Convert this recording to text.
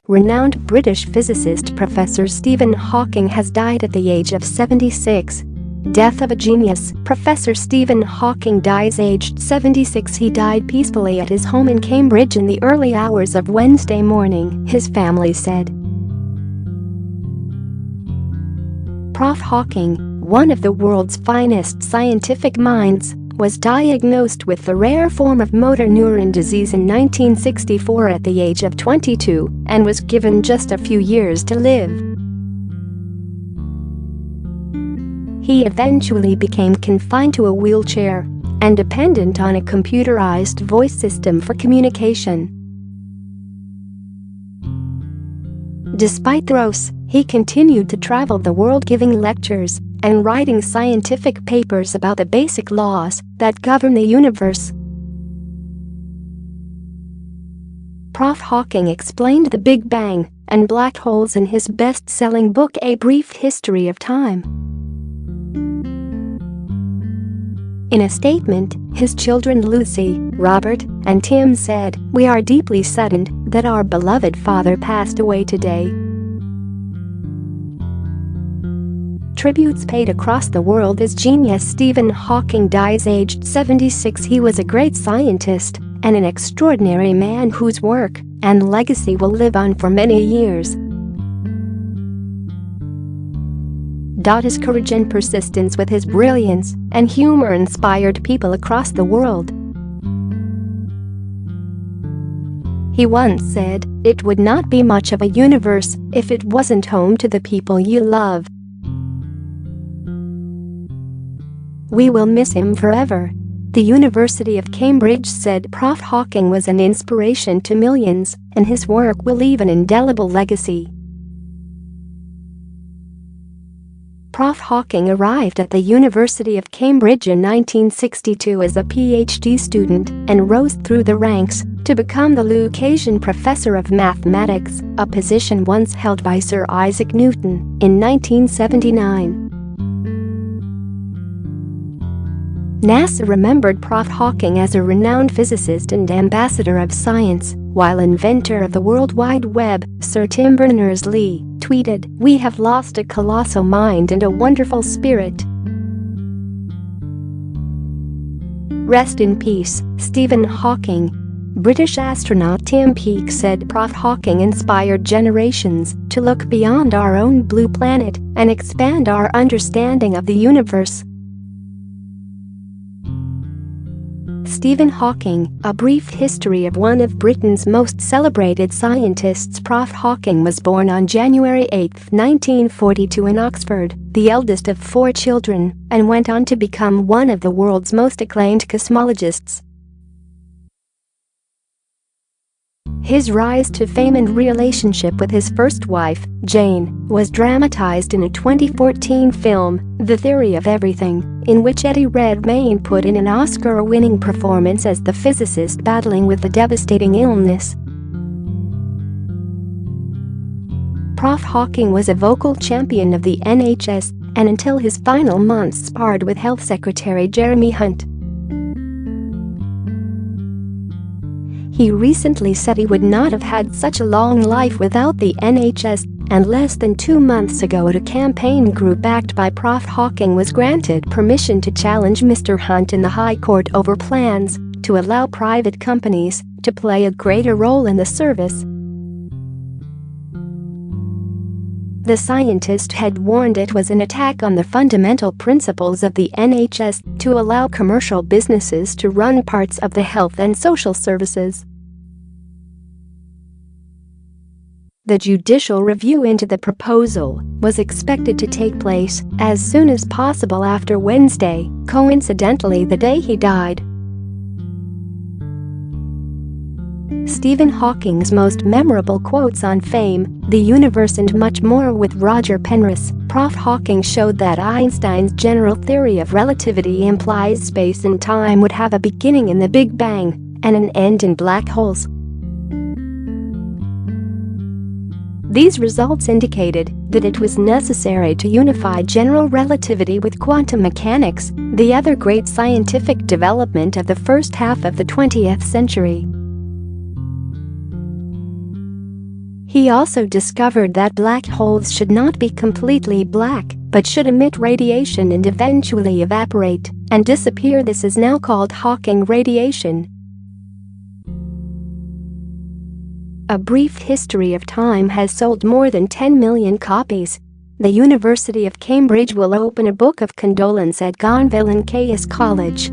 Renowned British physicist Professor Stephen Hawking has died at the age of 76. Death of a genius. Professor Stephen Hawking dies aged 76. He died peacefully at his home in Cambridge in the early hours of Wednesday morning, his family said. Prof Hawking, one of the world's finest scientific minds, was diagnosed with the rare form of motor neuron disease in 1964 at the age of 22 and was given just a few years to live. He eventually became confined to a wheelchair and dependent on a computerized voice system for communication. Despite throes, he continued to travel the world giving lectures and writing scientific papers about the basic laws that govern the universe. Prof Hawking explained the Big Bang and black holes in his best-selling book A Brief History of Time. In a statement, his children Lucy, Robert, and Tim said, "We are deeply saddened that our beloved father passed away today." Tributes paid across the world as genius. Stephen Hawking dies aged 76. He was a great scientist and an extraordinary man whose work and legacy will live on for many years. His courage and persistence with his brilliance and humor inspired people across the world. He once said, "It would not be much of a universe if it wasn't home to the people you love." We will miss him forever. The University of Cambridge said Prof Hawking was an inspiration to millions, and his work will leave an indelible legacy. Prof Hawking arrived at the University of Cambridge in 1962 as a PhD student and rose through the ranks to become the Lucasian Professor of Mathematics, a position once held by Sir Isaac Newton, in 1979. NASA remembered Prof Hawking as a renowned physicist and ambassador of science, while inventor of the World Wide Web, Sir Tim Berners-Lee, tweeted, "We have lost a colossal mind and a wonderful spirit. Rest in peace, Stephen Hawking." British astronaut Tim Peake said Prof Hawking inspired generations to look beyond our own blue planet and expand our understanding of the universe. Stephen Hawking, A Brief History of One of Britain's Most Celebrated Scientists. Prof Hawking was born on January 8, 1942 in Oxford, the eldest of 4 children, and went on to become one of the world's most acclaimed cosmologists. His rise to fame and relationship with his first wife, Jane, was dramatized in a 2014 film, The Theory of Everything, in which Eddie Redmayne put in an Oscar-winning performance as the physicist battling with a devastating illness. Prof Hawking was a vocal champion of the NHS and until his final months sparred with Health Secretary Jeremy Hunt. He recently said he would not have had such a long life without the NHS, and less than 2 months ago a campaign group backed by Prof Hawking was granted permission to challenge Mr. Hunt in the High Court over plans to allow private companies to play a greater role in the service. The scientist had warned it was an attack on the fundamental principles of the NHS to allow commercial businesses to run parts of the health and social services. The judicial review into the proposal was expected to take place as soon as possible after Wednesday, coincidentally the day he died. Stephen Hawking's most memorable quotes on fame, the universe and much more with Roger Penrose. Prof Hawking showed that Einstein's general theory of relativity implies space and time would have a beginning in the Big Bang and an end in black holes. These results indicated that it was necessary to unify general relativity with quantum mechanics, the other great scientific development of the first half of the 20th century. He also discovered that black holes should not be completely black, but should emit radiation and eventually evaporate and disappear. This is now called Hawking radiation. A Brief History of Time has sold more than 10 million copies. The University of Cambridge will open a book of condolence at Gonville and Caius College.